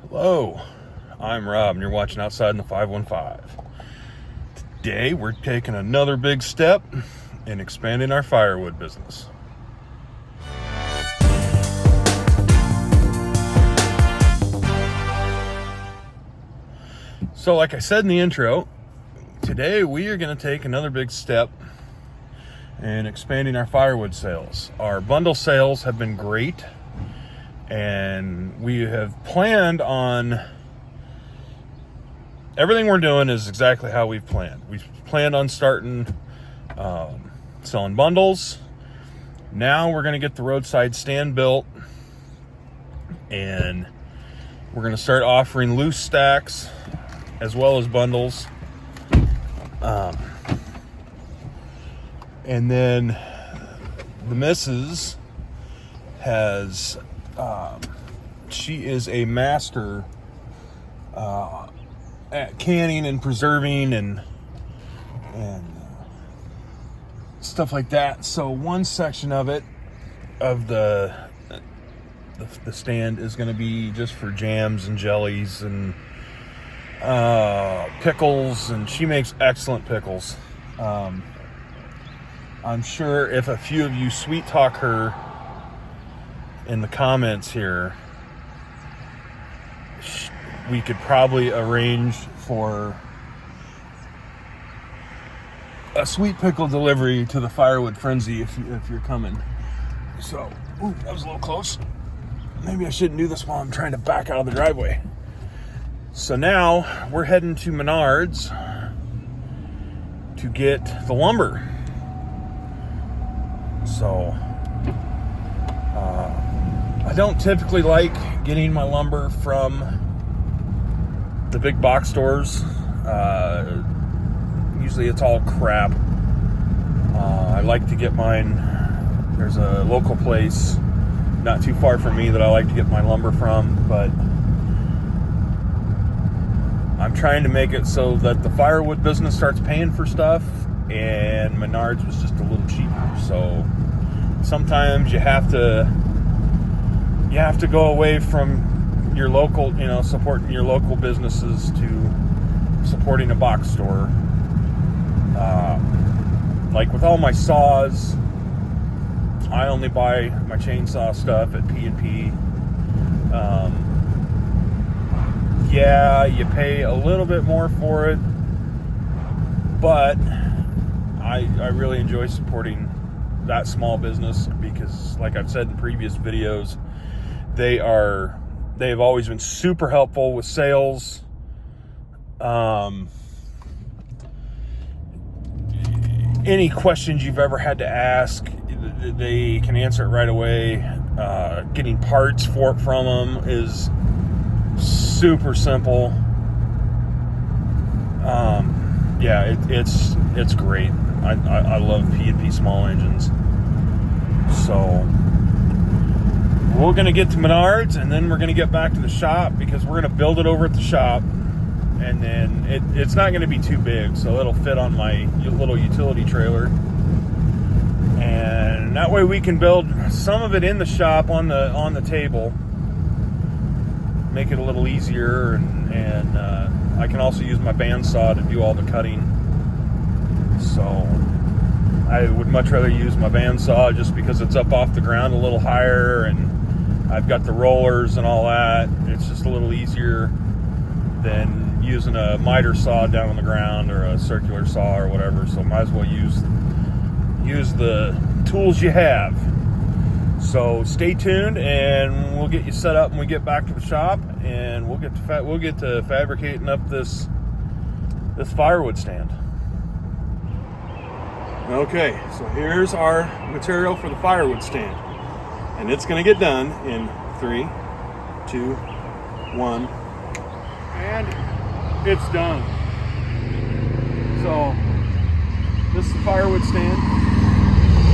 Hello, I'm Rob, and you're watching Outside in the 515. Today, we're taking another big step in expanding our firewood business. So, like I said in the intro, today we are going to take another big step in expanding our firewood sales. Our bundle sales have been great, and we have planned on everything we're doing is exactly how we've planned. We've planned on starting selling bundles. Now we're going to get the roadside stand built, and we're going to start offering loose stacks as well as bundles. And then the missus has she is a master at canning and preserving and stuff like that. So one section of it, of the stand, is going to be just for jams and jellies and pickles, and she makes excellent pickles. I'm sure if a few of you sweet talk her in the comments here, we could probably arrange for a sweet pickle delivery to the Firewood Frenzy if you're coming. So, ooh, that was a little close. Maybe I shouldn't do this while I'm trying to back out of the driveway. So now we're heading to Menards to get the lumber. So I don't typically like getting my lumber from the big box stores. Usually it's all crap. I like to get mine. There's a local place not too far from me that I like to get my lumber from, but I'm trying to make it so that the firewood business starts paying for stuff, and Menards was just a little cheaper. So sometimes you have to go away from your local, supporting your local businesses to supporting a box store. Like with all my saws, I only buy my chainsaw stuff at P&P. Yeah, you pay a little bit more for it, but I really enjoy supporting that small business because, like I've said in previous videos, they've always been super helpful with sales. Any questions you've ever had to ask, they can answer it right away. Getting parts from them is super simple. It's great. I love P&P small engines. So we're going to get to Menards, and then we're going to get back to the shop because we're going to build it over at the shop, and then it's not going to be too big, so it'll fit on my little utility trailer, and that way we can build some of it in the shop on the table, make it a little easier, and I can also use my bandsaw to do all the cutting. So I would much rather use my bandsaw just because it's up off the ground a little higher, and I've got the rollers and all that. It's just a little easier than using a miter saw down on the ground or a circular saw or whatever. So might as well use the tools you have. So stay tuned, and we'll get you set up when we get back to the shop, and we'll get to fabricating up this firewood stand. Okay, so here's our material for the firewood stand, and it's going to get done in 3, 2, 1, and it's done. So this is the firewood stand.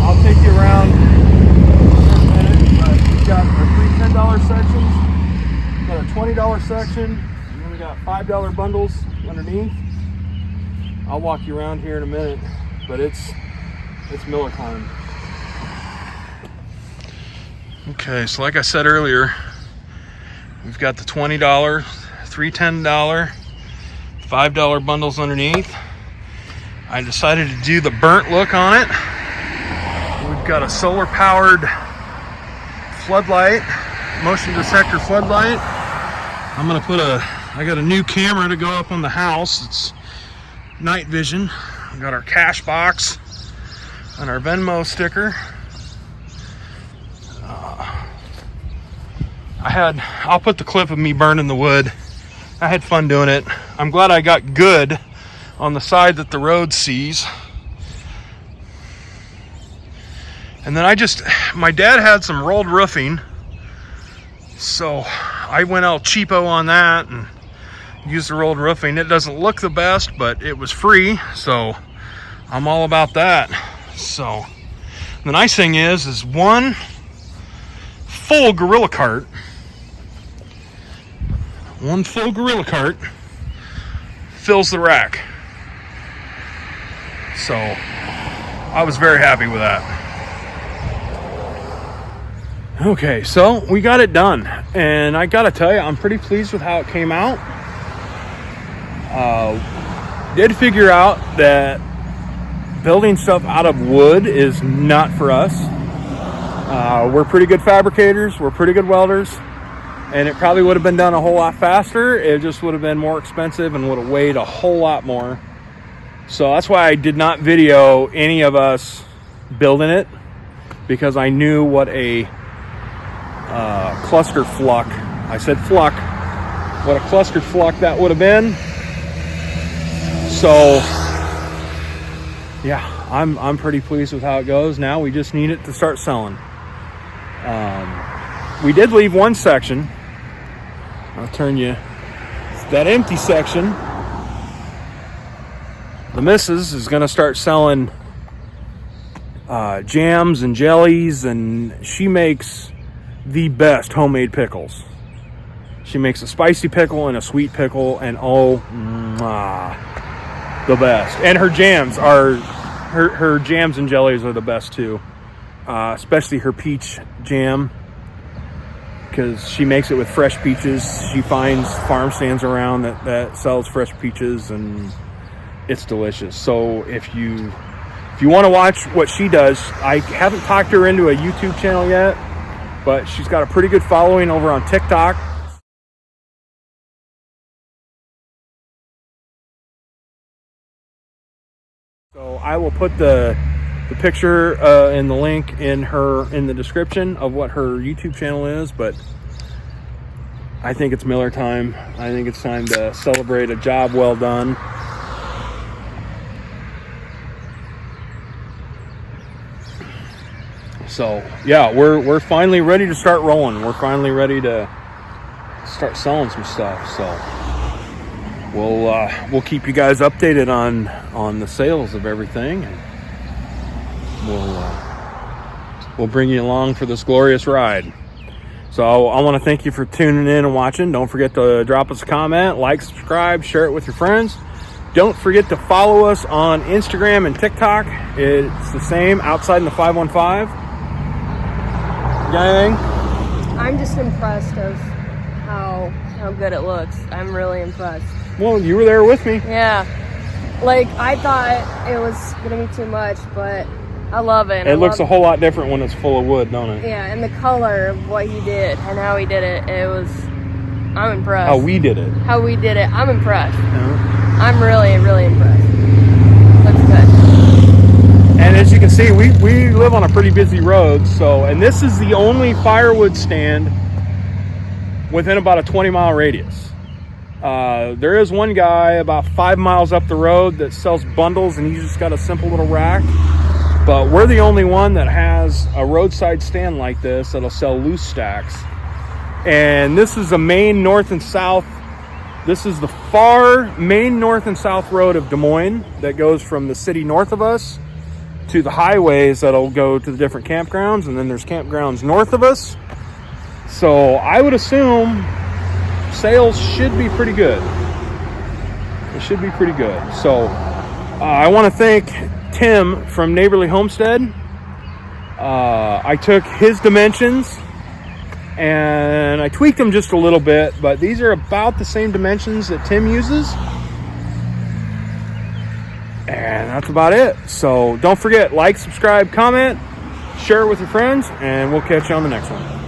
I'll take you around in a minute. We've got our three $10 sections, got a $20 section, and then we got $5 bundles underneath. I'll walk you around here in a minute, but it's Miller time. Okay, so like I said earlier, We've got the $20, $3 $10, $5 bundles underneath. I decided to do the burnt look on it. We've got a solar powered floodlight, motion detector floodlight. I got a new camera to go up on the house. It's night vision. We got our cash box and our Venmo sticker. I'll put the clip of me burning the wood. I had fun doing it. I'm glad I got good on the side that the road sees. And then my dad had some rolled roofing, so I went all cheapo on that and used the rolled roofing. It doesn't look the best, but it was free, so I'm all about that. So the nice thing is one full gorilla cart. One full gorilla cart fills the rack. So I was very happy with that. Okay, so we got it done. And I gotta tell you, I'm pretty pleased with how it came out. Did figure out that building stuff out of wood is not for us. We're pretty good fabricators. We're pretty good welders. And it probably would have been done a whole lot faster. It just would have been more expensive and would have weighed a whole lot more. So that's why I did not video any of us building it, because I knew what a cluster fluck, I said fluck, what a cluster fluck that would have been. So yeah, I'm pretty pleased with how it goes. Now we just need it to start selling. We did leave one section. I'll turn you, that empty section. The missus is going to start selling jams and jellies, and she makes the best homemade pickles. She makes a spicy pickle and a sweet pickle, and the best. And her jams and jellies are the best too, especially her peach jam, because she makes it with fresh peaches. She finds farm stands around that sells fresh peaches, and it's delicious. So if you want to watch what she does, I haven't talked her into a YouTube channel yet, but she's got a pretty good following over on TikTok. So I will put the picture and the link in the description of what her YouTube channel is. But I think it's Miller time. I think it's time to celebrate a job well done. So yeah, we're finally ready to start rolling. We're finally ready to start selling some stuff. So we'll keep you guys updated on the sales of everything, and we'll bring you along for this glorious ride. So I want to thank you for tuning in and watching. Don't forget to drop us a comment, like, subscribe, share it with your friends. Don't forget to follow us on Instagram and TikTok. It's the same, Outside in the 515. Got anything? I'm just impressed of how good it looks. I'm really impressed. Well, you were there with me. Yeah. Like, I thought it was going to be too much, but I love it. It looks a whole lot different when it's full of wood, don't it? Yeah, and the color of what he did and how he did it, I'm impressed. How we did it. I'm impressed. Yeah. I'm really, really impressed. Looks good. And as you can see, we live on a pretty busy road, and this is the only firewood stand within about a 20-mile radius. There is one guy about 5 miles up the road that sells bundles, and he's just got a simple little rack. But we're the only one that has a roadside stand like this that'll sell loose stacks. And this is a main north and south. This is the far main north and south road of Des Moines that goes from the city north of us to the highways that'll go to the different campgrounds. And then there's campgrounds north of us. So I would assume sales should be pretty good. It should be pretty good. So I want to thank Tim from Neighborly Homestead. I took his dimensions and I tweaked them just a little bit, but these are about the same dimensions that Tim uses. And that's about it. So don't forget, like, subscribe, comment, share it with your friends, and we'll catch you on the next one.